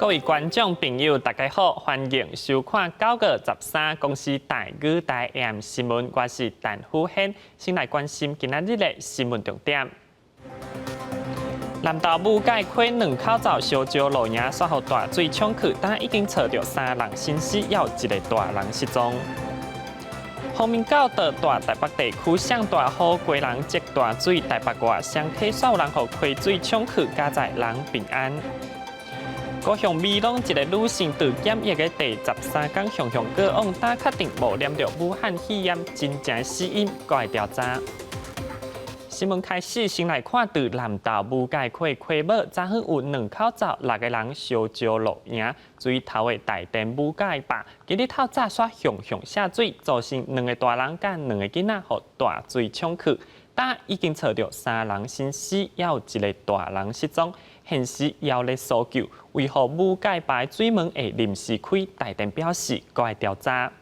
各位观众朋友，大家好，欢迎收看9月13公司台语台 AM 新闻，我是陈富宪，先来关心今仔日的新闻重点。南投武界溪2口罩烧焦路径，煞予大水冲去，但已经找到3人生死，也有1个大人失踪。洪明到大台北地区上大雨，归人积大水，台北外双溪煞有人予溪水冲去，加在人平安。高雄美浓一个女性在检疫的第13天雄个案，但确定无染着武汉肺炎，真正死因该调查。新闻开始，先来看到南投武界溪溪尾，昨昏有2口罩6个人烧焦路径，水头的大电武界坝，今日透早煞向下水，造成2个大人甲2个囡仔予大水冲去，但已经找到3人生死，也有1个大人失踪。现时也咧搜救，为何武界坝水门会临时开？大电表示，该调查。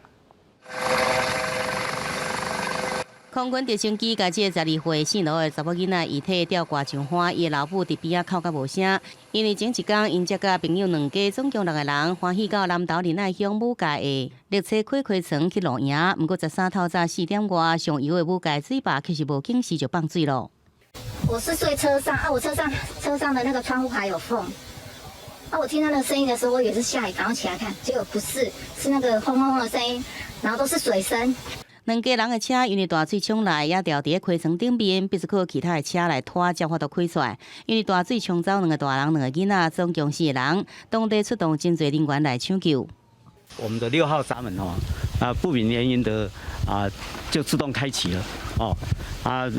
空军直升机甲这个12岁姓罗的查某囡仔遗体吊挂上花，伊老母伫边仔哭甲无声。因为前一天因接甲朋友2家，总共6个人，欢喜到南投仁爱乡武界的绿车溪床去露营。不过13透早4点外，上游的武界水坝其实无警示就放水了。我是睡车上啊，我车上的那个窗户还有缝啊。我听到那个声音的时候，我以为是下雨，赶快起来看，结果不是，是那个轰轰轰的声音，然后都是水声。2家人的车因为大水冲来，也掉伫溪床顶边，必须靠其他的车来拖，才法度开出来。因为大水冲走2个大人、2个囡仔，总共4个人，当地出动真侪人员来抢救。我们的6号闸门不明原因的就自动开启了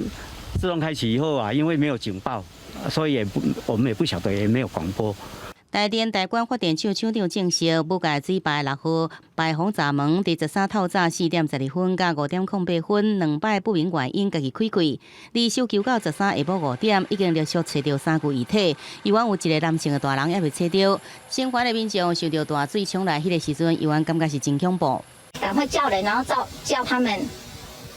自动开启以后因为没有警报，所以我们也不晓得，也没有广播。台电台管发电厂厂长证实，武界水坝6号排洪闸门伫13透早4点12分甲5点08分2摆不明原因家己开开。离搜救到13下晡5点，已经陆续找到3具遗体，医院有1个男性的大人还未找到。生还的民众受到大水冲来迄个时阵，医院感觉是真恐怖。赶快叫人，然后叫他们，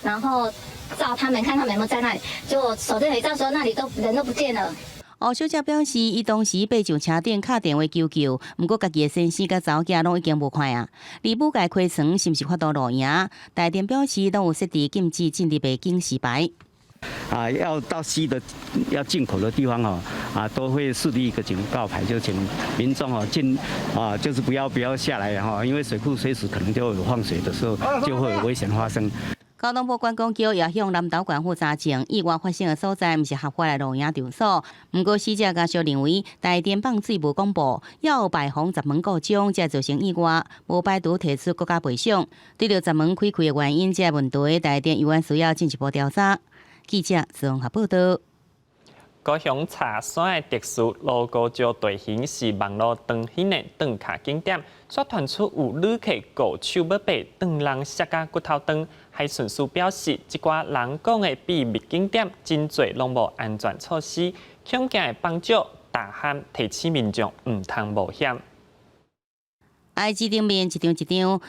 然后照他们看他们有没有在那里。结果手电筒一照说那里人都不见了。吴小姐表示，伊当时爬上车顶敲电话求救，不过家己的先生甲查某囝拢已经无看啊。离武界溪床是毋是发到露营？台电表示，拢有设置禁止进入的警示牌。要到溪的要进口的地方都会树立一个警告牌，就请民众就是不要下来因为水库随时可能就有放水的时候，就会有危险发生。交通部观光局也向南投县府查证，意外发生的所在毋是合法的露营场所。不过死者家属认为，台电放水无公布，要排洪闸门故障，才造成意外，无排除提出国家赔偿。对着闸门开开的原因，这问题，台电医院需要进一步调查。记者综合报道。高雄茶山的特殊罗沟礁地形是网络长形的长卡景点，所传出有旅客狗手要被长人摔甲骨头断。海巡署表示，这寡人讲的秘密景点真侪拢无安全措施，恐惊会帮助大喊提醒民众唔通冒险。IG 顶面一张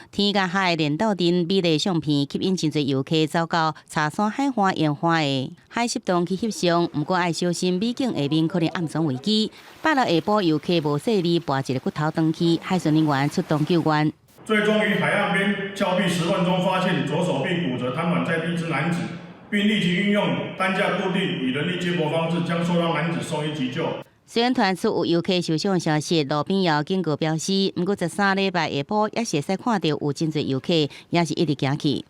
天甲海连到阵美丽相片，吸引真侪游客走到茶山海花烟花的海湿洞去翕相。不过要小心，美景下面可能暗藏危机。8日下晡，游客无细力拔一个骨头断去，海巡人员出动救援。最终于海岸边峭壁10分钟发现左手臂骨折瘫软在地之男子，并立即运用担架固定以人力接驳方式将受伤男子送医急救。虽然传出有游客受伤的消息，路边也有警告标示，不过13礼拜下晡也是会使看到有真侪游客也是一直行去。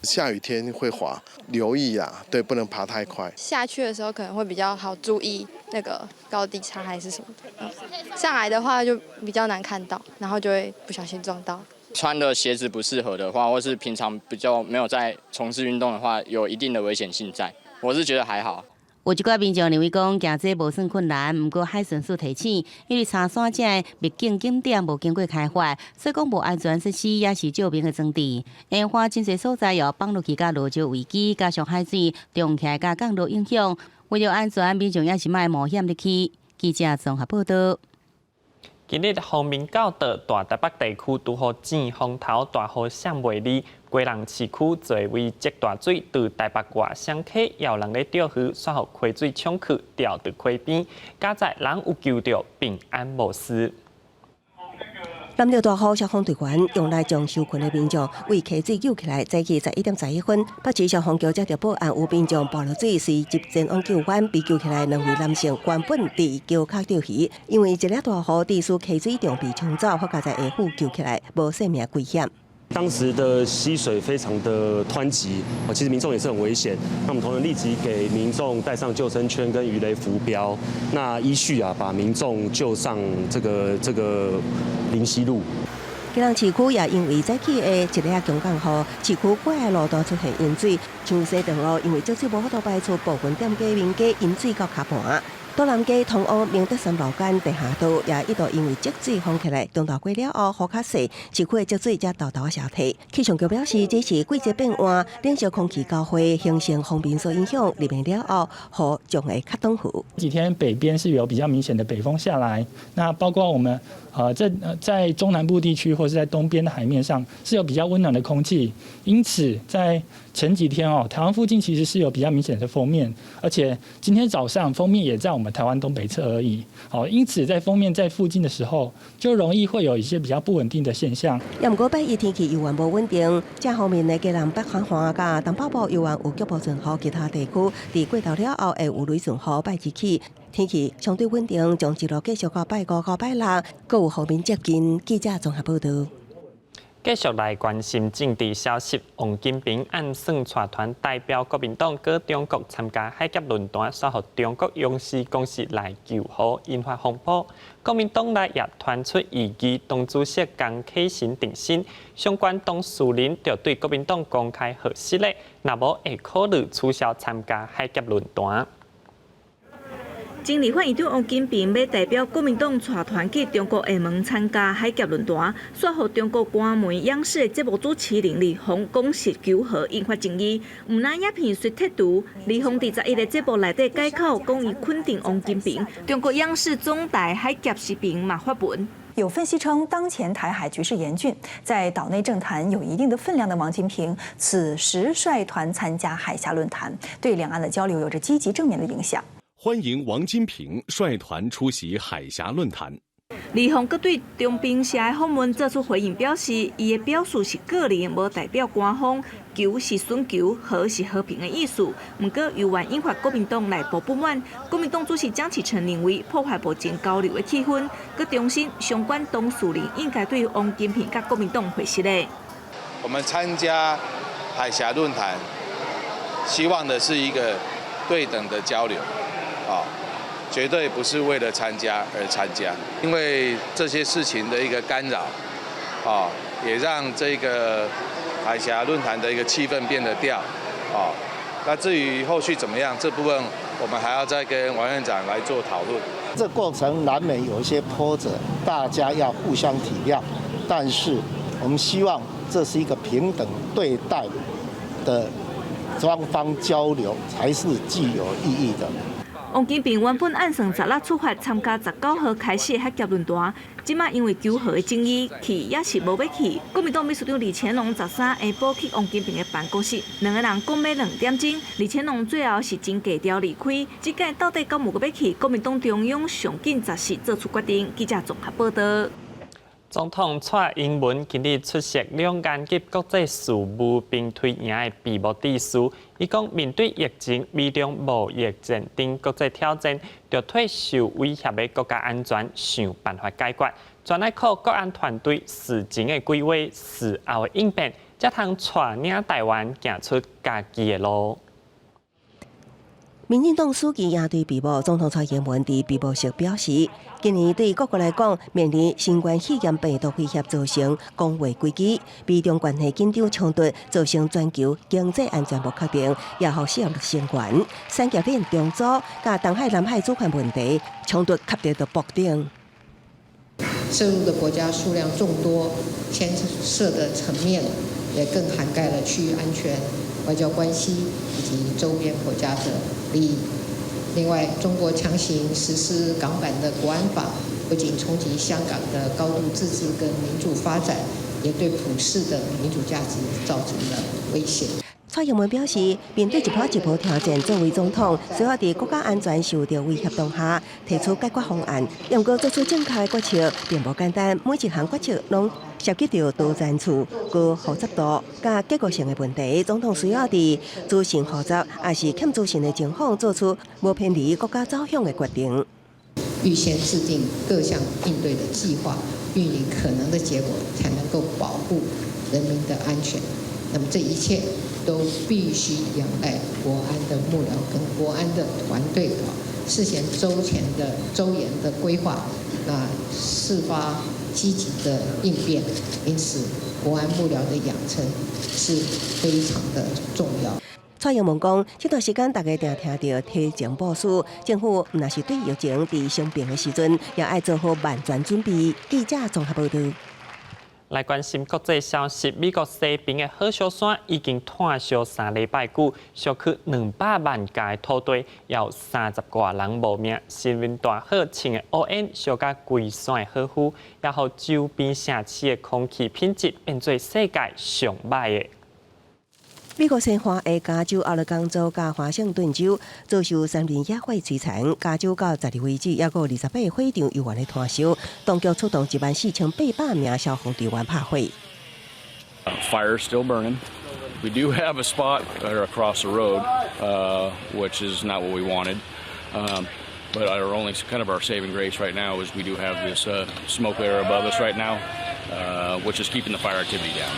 下雨天会滑，留意对，不能爬太快。下去的时候可能会比较好注意那个高低差还是什么的，上来的话就比较难看到，然后就会不小心撞到。穿的鞋子不适合的话，或是平常比较没有在从事运动的话，有一定的危险性在。我是觉得还好。有一寡民众认为讲行这无算困难，不过海巡署提醒，因为茶山这个秘境景点无经过开发，所以讲无安全设施也是照明的装置。烟花真侪所在又放落去，甲落石危机，加上海水涨起来，甲降落影响，为了安全，民众也是莫冒险入去。记者综合报道。今日洪明到大台北地区拄好正风头大雨闪袂离，归人市区侪位积大水，từ台北外双溪也有人咧钓鱼，煞互溪水冲去，掉伫溪边，加在人有救着，平安无事。南寮大雨消防队员用来将受困的民众为溪水救起来，早起11:11分，北市消防局接到报案，有民众跋落水，随即前往救援，被救起来2位男性原本伫桥脚钓鱼，因为一粒大雨致使溪水中被冲走，或加在下晡救起来，无生命危险。当时的溪水非常的湍急，其实民众也是很危险。那我们同仁立即给民众带上救生圈跟鱼雷浮标，那依序把民众救上这个林溪路。基隆市区也因为早起的一粒强降雨，市区过海路段出现淹水，像西长路因为积水无法度排出部分店家民家淹水到脚盘。东南街通往明德三路间地下道也一度因为积水封起来，中道过了后雨较细，市区的积水才豆豆消退。气象局表示，这是季节变换、冷热空气交汇形成风面所影响，入面了后雨将会较短雨。几天北边是有比较明显的北风下来，那包括我们在中南部地区或是在东边的海面上是有比较温暖的空气，因此在前几天台湾附近其实是有比较明显的锋面，而且今天早上锋面也在我们台湾东北侧而已。因此在锋面在附近的时候，就容易会有一些比较不稳定的现象。不过，北日天气依然无稳定，这方面的嘉南北韩华甲东北部依然有局部阵雨，其他地区伫过头了后会有雷阵雨。拜日起天气相对稳定，将一路继续到拜5到拜6，各有方面接近。记者综合报道。继续来关心政治消息，王金平暗算带团代表国民党到中国参加海峡论坛，说互中国勇士公司来救火，引发风波。国民党内也传出异议，党主席江启臣定性，相关党属人就对国民党公开核实咧，若无会考虑取消参加海峡论坛。经立法院长王金平要代表国民党带团去中国厦门参加海峡论坛，说互中国官媒央视的节目主持人李鸿公示求和，引发争议。毋但影片虽贴图，李鸿伫11个节目内底改口，讲伊肯定王金平。中国央视总台海峡时评嘛发文。有分析称，当前台海局势严峻，在岛内政坛有一定的分量的王金平，此时率团参加海峡论坛，对两岸的交流有着积极正面的影响。欢迎王金平率团出席海峡论坛。李鸿阁对中兵社的访问做出回应，表示伊的表述是个人，无代表官方。求是寻求，和是和平的意思。不过，由于引发国民党内部不满，国民党主席江启臣认为破坏无情交流的气氛，佮重申相关党属人应该对王金平佮国民党回实的。我们参加海峡论坛，希望的是一个对等的交流。绝对不是为了参加而参加，因为这些事情的一个干扰，也让这个海峡论坛的一个气氛变得掉，那至于后续怎么样，这部分我们还要再跟王院长来做讨论。这过程难免有一些波折，大家要互相体谅，但是我们希望这是一个平等对待的双方交流，才是具有意义的。王金平原本按算16出发参加19号开始的海峡论坛，即马因为求和的争议，去也是无要去。国民党秘书长李乾龙13下晡去王金平的办公室，两个人讲要2点钟，李乾龙最后是真低调离开。这届到底敢有要去？国民党中央上紧10时做出决定。记者综合报道。总统蔡英文今日出席两岸及国际事务并推赢的闭幕致辞。伊讲，面对疫情、美中贸易战等国际挑战，要替受威胁的国家安全想办法解决，全要靠国安团队事前的规划、事后的应变，才通带领台湾行出家己的路。民进党书记也对闭幕，总统蔡英文伫闭幕式表示，今年对各国来讲，面临新冠肺炎病毒威胁，造成公卫危机，美中关系紧张冲突，造成全球经济安全不确定，也互适应成员、三角链重组，甲东海、南海主权问题冲突卡在到爆顶。涉入的国家数量众多，牵涉的层面也更涵盖了区域安全、外交关系以及周边国家的利益。另外，中国强行实施港版的国安法，不仅冲击香港的高度自治跟民主发展，也对普世的民主价值造成了威胁。蔡英文表示，面对一波一波挑战，作为总统，需要在国家安全受到威胁当下，提出解决方案，要过做出正确的决策，并不简单。每一项决策拢涉及到多层次、高复杂度、加结构性的问题。总统需要在资讯复杂也是欠资讯的情况，做出无偏离国家走向的决定。预先制定各项应对的计划，运营可能的结果，才能够保护人民的安全。那么这一切都必须仰赖国安的幕僚跟国安的团队事前周延的规划，事发积极的应变。因此，国安幕僚的养成是非常的重要。蔡英文讲，这段时间大家常听到提前部署，政府唔那是对疫情伫生病的时阵，也爱做好万全准备。记者综合报道。来关心国际消息，美国西边的火烧山已经炭烧3礼拜久，烧去200万家的土地，也有30多人无命。新闻大火请的乌烟烧甲规山的火呼，也互周边城市的空气品质变做世界上歹的。美国西华的加州奥勒冈州甲华盛顿州遭受3连野火摧残，加州到12日为止，也有28个火场有源的炭烧，当局出动14800名消防队员拍火。Fire is still burning. We do have a spot across the road, which is not what we wanted. But our only kind of our saving grace right now is we do have this smoke layer above us right now, which is keeping the fire activity down.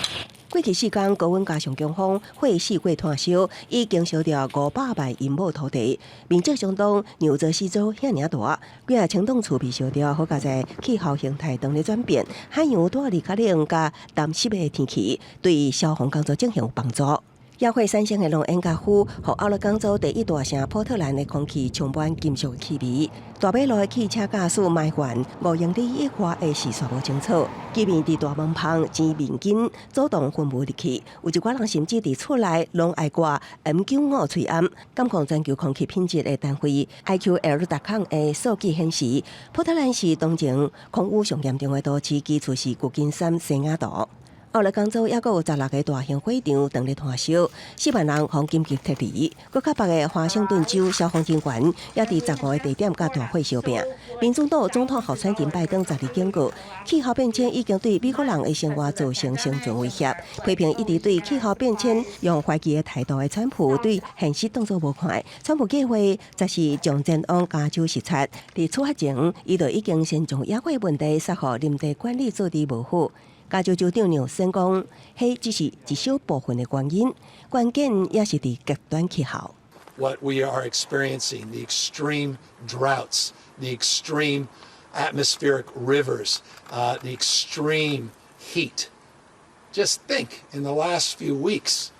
过去4天，高温加上强风，火4月炭烧，已经烧掉500万英亩土地，面积相当纽泽西州遐尔大。几啊青栋厝被烧掉，好加在气候形态当咧转变，海洋多里卡冷加淡湿的天气，对消防工作正有帮助。野火产生的浓烟甲火，互奥勒冈州第一大城波特兰的空气充满金属气味。大马路的汽车驾驶埋怨5英里以外的视线无清楚，居民伫大门旁前面紧主动分布入去，有一寡人甚至伫厝内拢爱挂 M95吹暗。监控全球空气品质的单位 IQL.com 的数据显示，波特兰是当前空污上严重的都市，其次是旧金山、西雅图。奥勒冈州也有16个大型火场当咧炭烧，4万人互紧急撤离。搁较北的华盛顿州消防人员也伫15个地点甲大火烧拼。民主党总统候选人拜登12日警告，气候变迁已经对美国人的生活造成生存威胁，批评一直对气候变迁用怀疑的态度的川普对现实当作无看。川普计划则是将前往加州视察，伫出发前，伊就已经先将野火问题撒互林地管理做得无好。加州州长纽森讲，迄只是一小部分的原因，关键也是伫极端气候。What we are experiencing, the extreme droughts, the extreme atmospheric rivers, the extreme heat. Just think, in the last few weeks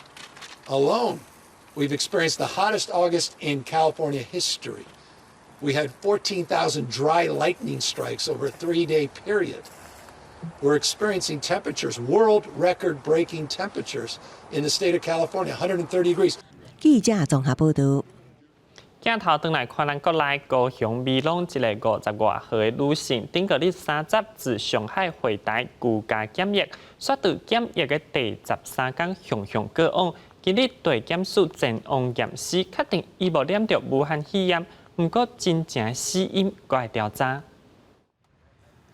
alone, we've experienced the hottest August in California history. We had 14,000 dry lightning strikes over a 3-day period. We're experiencing temperatures, world record-breaking temperatures in the state of California, 130 degrees. 记者综合报道。镜头转来看咱国内高雄美浓一个50外岁的女性，顶个日30自上海回台居家检疫，刷到检疫的第13天雄过往，今日对检署前往验尸，确定伊无染着武汉肺炎，不过真正死因该调查。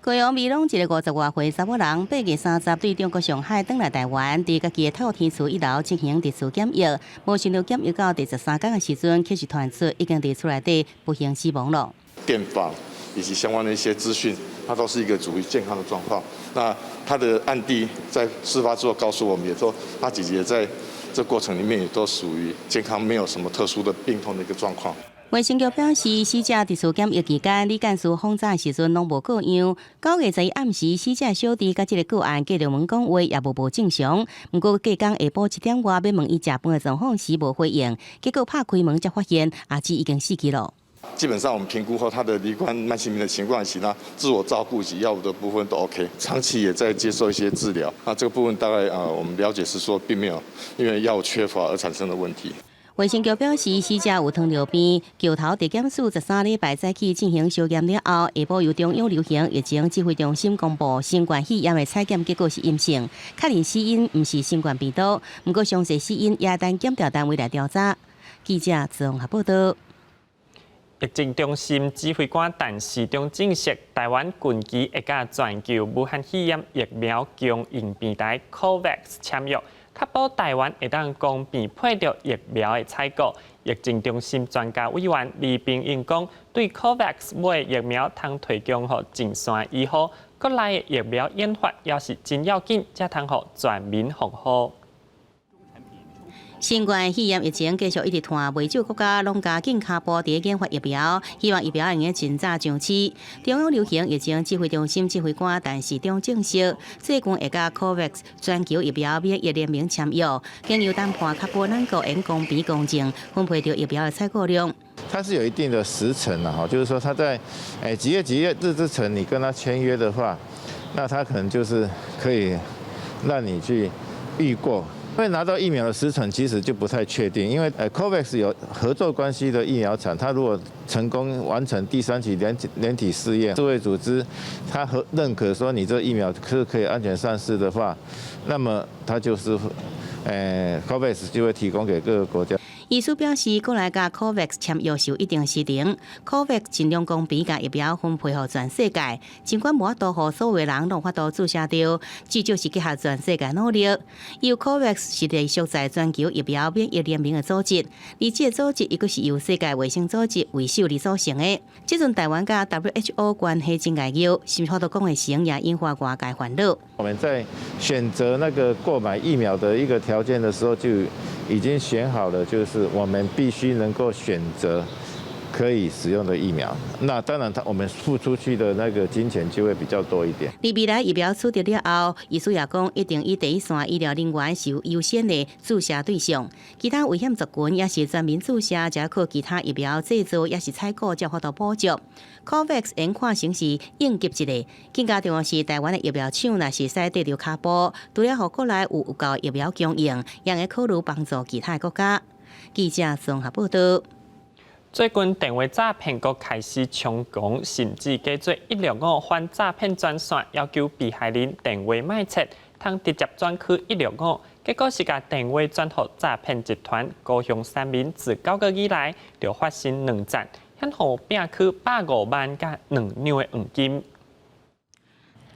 高雄美浓一个50外岁查某人，8月30对中国上海返来台湾，伫家己的透天厝1楼进行特殊检疫，无想到检疫到第13天的时阵，确实传出已经伫厝内底不幸死亡了。电访以及相关的一些资讯，它都是一个处于健康的状况。那他的案例在事发之后告诉我们，也说他姐姐在这过程里面也都属于健康，没有什么特殊的病痛的一个状况。卫生局表示，死者特殊检疫期间，李干事访查时阵拢无过样。9月11暗时，死者小弟甲这个个案继续问讲话，也无正常。不过隔天下晡1点外，要问伊食饭的状况时无回应，结果拍开门才发现阿姊已经死去了。基本上我们评估后，他的罹患慢性病的情况以及他自我照顾及药物的部分都 OK， 长期也在接受一些治疗。那这个部分大概我们了解是说，并没有因为药物缺乏而产生的问题。卫生局表示，死者有糖尿病，桥头地检署13礼拜早起进行小验了后，下晡由中央流行疫情指挥中心公布新冠肺炎的采检结果是阴性，确认死因毋是新冠病毒，不过详细死因也等检调单位来调查。记者综合报道。疫情中心指挥官陈时中证实，台湾近期会甲全球武汉肺炎疫苗供应平台 COVAX 签约。确保台湾会当公平配得疫苗的采购。疫情中心专家委员李秉英讲，对 COVAX 买疫苗通提供予前线医护，国内的疫苗研发也是真要紧，才通予全民防护。新冠肺炎疫情继续一直拖，未少国家拢加紧脚步伫研发疫苗，希望疫苗会用尽早上市。中央流行疫情指挥中心指挥官陈时中证实，最近会甲 COVAX 全球疫苗免疫联盟签约，经由谈判确保咱国因公平公正分配到疫苗的采购量。它是有一定的时程的哈，就是说它在几月日之前你跟他签约的话，那他可能就是可以让你去预购。会拿到疫苗的时程其实就不太确定，因为COVAX 有合作关系的疫苗厂，它如果成功完成第3期联体试验，世卫组织它认可说你这疫苗是可以安全上市的话，那么它就是COVAX 就会提供给各个国家。医师表示，国内甲 COVAX 签约有一定时程 ，COVAX 尽量公平甲疫苗分配予全世界，尽管无法度予所有的人拢法度注射到，至少是结合全世界努力。由 COVAX 是隶属在全球疫苗免疫联盟的组织，而这个组织伊阁是由世界卫生组织为首而组成的。即阵台湾甲 WHO 关系真危急，新法度讲的成也引发外界烦恼。我们在选择那个购买疫苗的一个条件的时候，就已经选好了，就是我们必须能够选择可以使用的疫苗。那当然，我们付出去的那个金钱就会比较多一点。而未来疫苗取得了后，医师也讲，一定以第一线医疗人员是优先的注射对象，其他危险族群也是全民注射，才靠其他疫苗制造也是采购才获得补助。COVAX 应看成是应急一个，更加重要是台湾的疫苗厂若是使得着脚步，除了予国内有够疫苗供应，也会考虑帮助其他国家。记者综合报道。最近电话诈骗局开始猖狂，甚至加做165反诈骗专线，要求被害人电话卖切，通直接转去165。结果是甲电话转予诈骗集团，高雄3名自9个月来就发生2战，险互拼去105万甲2两的黄金。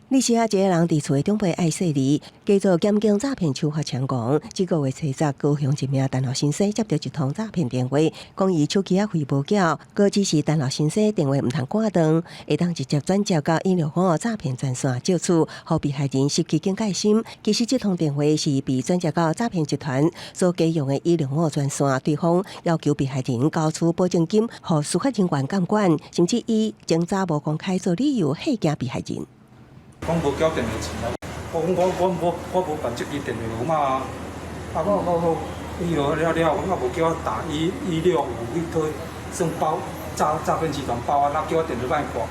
你是一个人伫厝中陪爱细腻，加做检警诈骗手法猖狂。这个月初10，高雄一名陈老先生接到一通诈骗电话，讲伊手机费无缴，果只是陈老先生电话唔通挂断，会当直接转接到165诈骗专线借出，互被害人失去警戒心。其实这通电话是被转接到诈骗集团所使用的165专线，对方要求被害人交出保证金，互司法人员监管，甚至以警察无公开做理由吓惊被害人。讲无缴电话钱啊！我无办这支电话号码啊！我以后了，我无叫我打165去算包诈骗集团包啊，那叫我电话卖挂。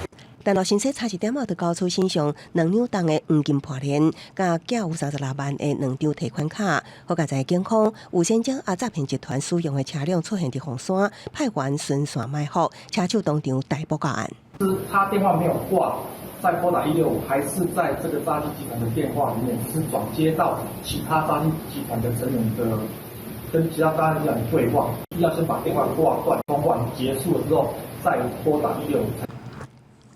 陈老先生差一点仔就交出身上2两重的黄金破链，甲假有36万的2张提款卡。好在警方有先将诈骗集团使用的车辆出现伫红山，派员巡线埋伏，车手当场逮捕到案。是他电话没有挂，再拨打165，还是在这个诈欺集团的电话里面，只是转接到其他诈欺集团的成员的，跟其他诈欺集团对话，要先把电话挂断，通话结束了之后再拨打165。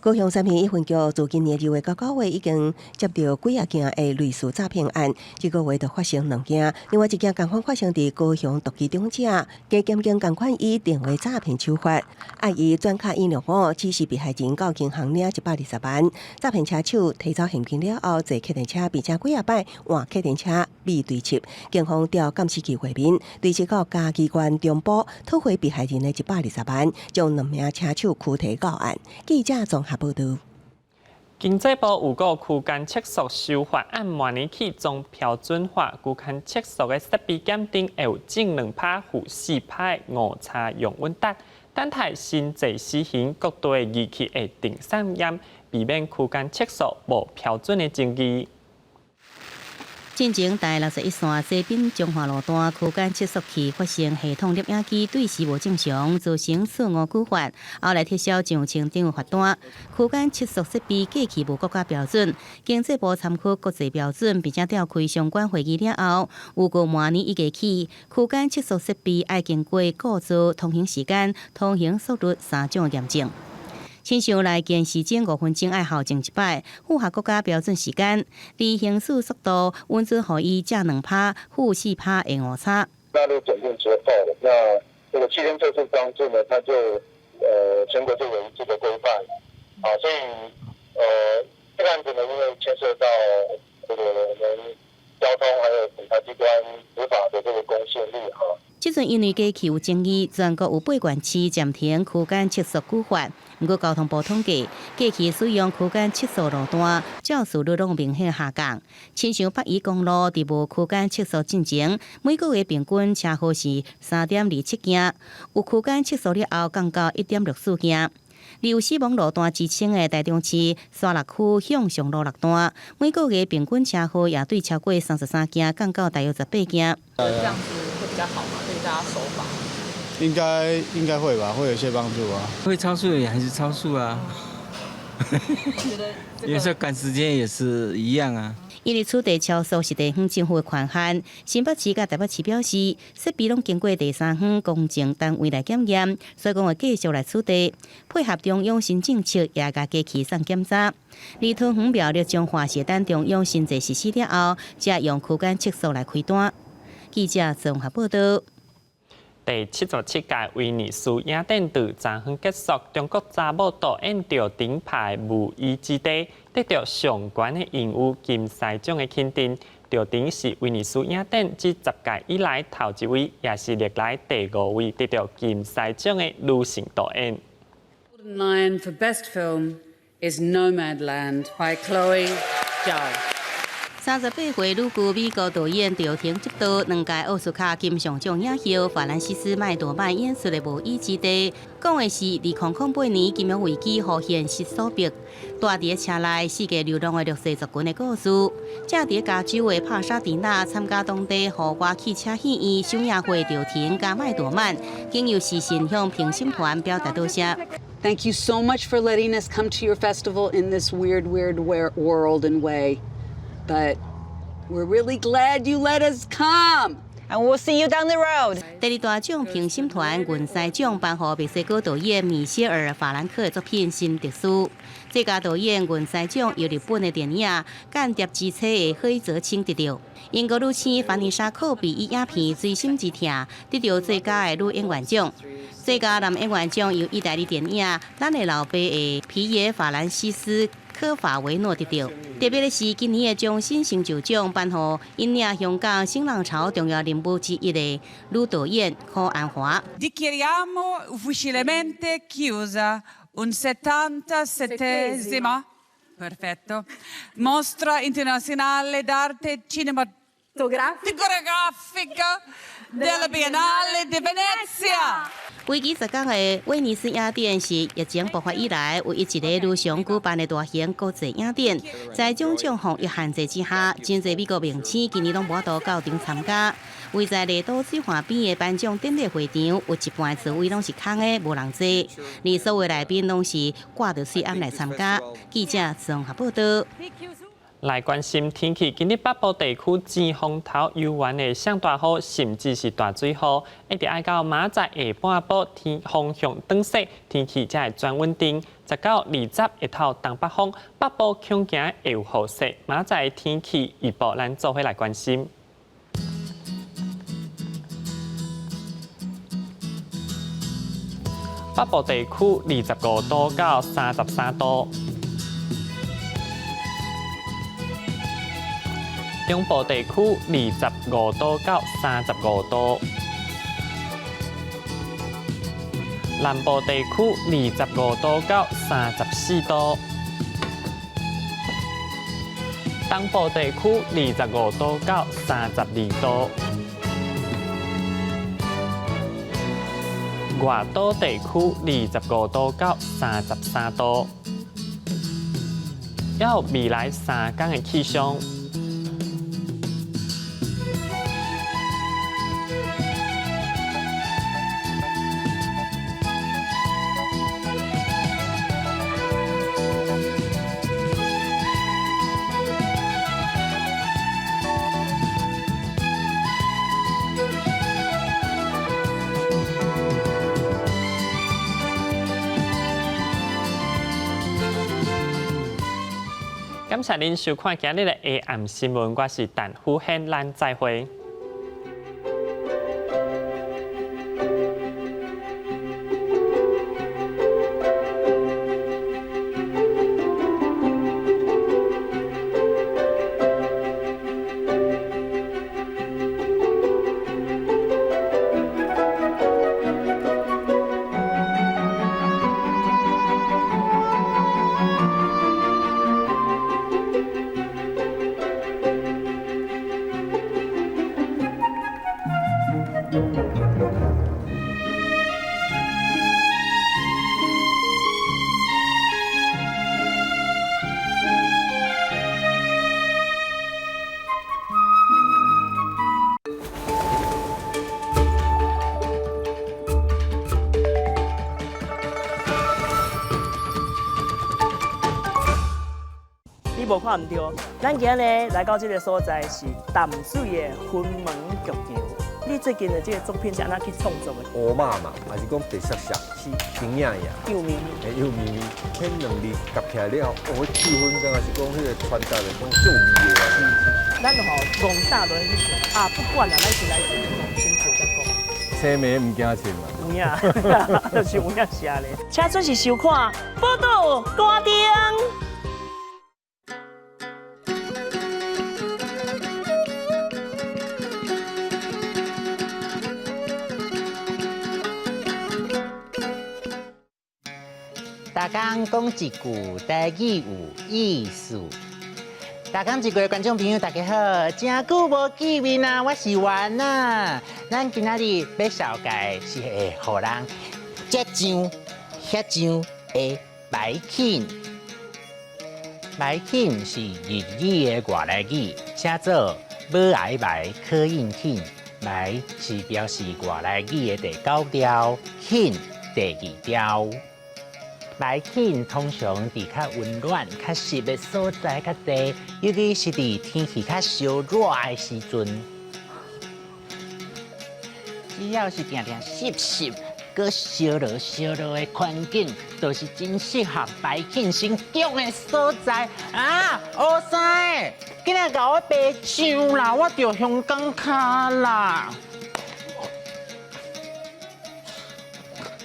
高雄3片1分局自今年2月到9月已经接到几啊件的类似诈骗案，这个月就发生2件，另外一件同款发生伫高雄独居中者，加检警同款以电话诈骗手法，以转卡165，指示被害人到银行领120万，诈骗车手提走现金了后，坐客电车并且几啊摆换客电车被追缉，警方调监视器画面，追缉到嘉义县中部，讨回被害人的120万，将2名车手拘提到案。记者综合报道。经济部有个区间测速修法案，明年起将标准化区间测速的设备检定，会有正2拍、负4拍的误差容允值。等待新制施行，各地仪器会定检验，避免区间测速无标准的争议。进前台61线西滨中华路段区间测速器发生系统摄影机对时无正常，造成错误举发，后来撤销上清场罚单。区间测速设备过去无国家标准，经济部参考国际标准，并且召开相关会议了后，预告明年1月起，区间测速设备要经过构筑、通行时间、通行速率3种验证。亲像来见时间5分钟，爱校正1摆，符合国家标准时间。离行驶速度，温准予伊正2趴，负4趴的误差。纳入检定之后，那这个7天测速装置呢，它就全国就有一致的规范，所以这个案子呢，因为牵涉到这个我们交通还有检察机关执法的这个公信力即阵因为过去有争议，全国有8县市暂停区间测速举发。不过交通部统计，过去使用区间测速路段，肇事率拢明显下降。亲像北宜公路伫无区间测速进前，每个月平均车祸是3.27件，有区间测速了后降到1.64件。有死亡路段之称的台中市沙鹿区向上路6段，每个月平均车祸也对超过33件，降到大约18件。这样子会比较好吗？对大家守法？应该会吧，会有一些帮助啊。会超速也还是超速啊，有时候赶时间也是一样啊。因为此地超速是地方政府的权限，新北市甲台北市表示，设备拢经过第三方公证单位来检验，所以讲会继续来处理，配合中央新政策，也甲加期送检查。立桃园苗栗彰化是等中央新制实施了后，才用区间测速来开单。记者综合报道。第77届威尼斯雅典队昨昏结束，中国查某导演着顶牌无依之地，得到上悬的荣誉金狮奖的肯定。着顶是威尼斯雅典自10届以来头一位，也是历来第5位得到金狮奖的女性导演。Golden Lion for Best Film is Nomadland by Chloe Zhao。38岁女婿美国导演赵婷执导2届奥斯卡金像奖影后法兰西斯麦多曼演出的无依之地，讲的是2008年金融危机予现实所逼，住伫车内世界流浪的弱势族群的故事。正伫加州的帕沙迪纳参加当地户外汽车戏院首映会，赵婷加麦多曼经由视讯向评审团表达多谢。Thank you so much for letting us come to your festival in this weird world and way. But we're really glad you let us come. And we'll see you down the road. 第2大奖评审团银狮奖颁予墨西哥导演米歇尔·法兰克的作品《新特殊》。这家导演银狮奖由日本的电影《间谍之妻》的黑泽清得到。英国女星凡妮莎·科比以影片《追心之痛》得到最佳的女演员奖。最佳男演员奖由意大利电影《咱的老爸》的皮耶·法兰西斯科法维诺得到。特别的是，今年的终身成就奖颁予引领香港新浪潮重要人物之一的女导演柯安华。Dichiariamo ufficialmente chiusa un 77esima perfetto mostra internazionale d'arte cinematografica della Biennale di Venezia。为期10天的威尼斯雅典是疫情爆发以来唯一一个如常举办的大型国际雅典，在种种防疫限制之下，真侪美国明星今年拢无法度到场参加。位在丽都水岸边的颁奖典礼会场，有一半座位拢是空的，无人坐，而所有来宾拢是挂着水暗来参加。记者综合报道。来关心天气，今日北部地区前风头悠远的上大雨，甚至是大水雨，一直爱到明仔下半晡天风向转西，天气才会转稳定。10到20日头东北风，北部恐惊会有雨势。明仔的天气预报，咱做伙来关心。北部地区25度到33度。中部地区25度到35度，南部地区25度到34度，东部地区25度到32度，外岛地区25度到33度。要未来3天的气象。感谢您收看今日的 AM 新闻，我是陈富宪，咱再会。你无看唔到，咱今日来到这个所在是淡水的云门剧场。你最近的这个作品是安怎去创作的？乌马嘛，还是讲白色色，是平影呀，幼咪咪，幼咪咪，迄两字夹起来了，哦，气氛敢若是讲迄个传达的讲足味的啊。咱就用大轮去做啊，不管啦，咱是来自用先做再讲。青梅唔惊青嘛。有影，就是有影写咧。请准时收看报道歌丁。大家讲一句台语有意思。大家一个观众朋友，大家好，真久无见面啊，我是丸啊。咱今仔日要绍介是会互人这上、遐上的白琴。白琴是日语的外来语，写做母爱白可应琴。白是表示外来语的第9调，琴第2调。白琴通常伫较温暖、较湿的所在较多，尤其是伫天气较烧热的时阵。只要是定定湿湿、搁烧热的环境，都是真适合白琴生长的所在啊！乌生，今日甲我白上啦，我着香港卡啦。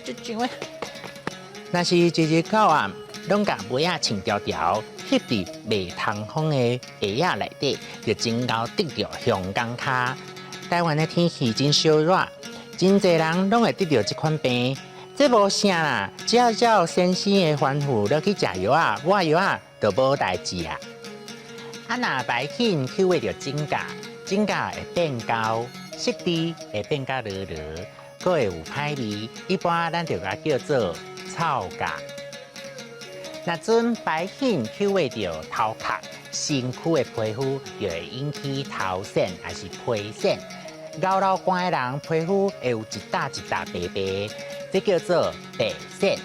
这上的。若是日日到晚，拢甲尾仔穿条条，翕伫袂通风的鞋仔内底，就真够得到香港卡。台湾的天气真烧热，真侪人拢会得到这款病。这无啥啦，只要照先生的吩咐落去食药啊、抹药啊，就无代志啊。啊，若白琴去为着指甲，指甲会变高，湿地会变甲落落，佫会有歹味。一般咱就甲叫做臭甲。若阵白粉去为着头壳、身躯的皮肤，就会引起头癣还是皮癣。咬老寒的人，皮肤会有一笪一笪白白，这叫做白癣。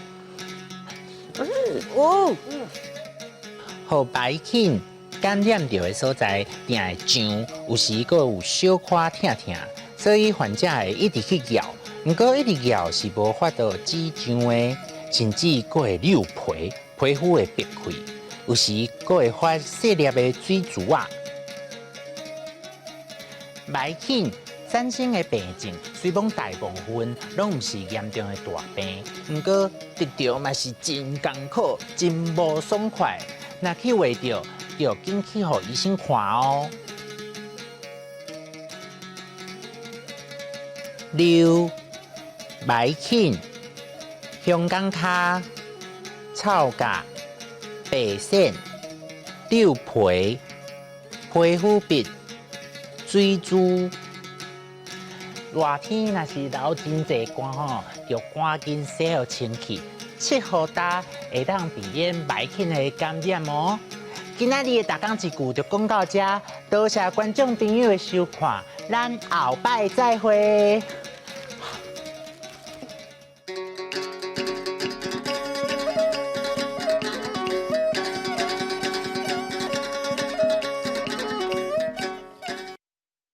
互白粉感染到的所在，定会痒，有时佫有小可疼疼，所以患者会一直去咬。不过一直咬是无法度止痒的。甚至佫会扭皮，皮肤会裂开，有时佫会发细粒的水珠啊。白芩产生的病症，虽讲大部分拢毋是严重的大病，不过得到嘛是真艰苦，真无爽快。若去画着，就紧去互医生看哦。6. 白芩。香港脚、臭甲、白癣、扭皮、皮肤病、水珠。热天若是流真侪汗吼，就赶紧洗好清气，切好大会当避免白菌的感染哦。今仔日的大讲一句就讲到这，多谢观众朋友的收看，咱后摆再会。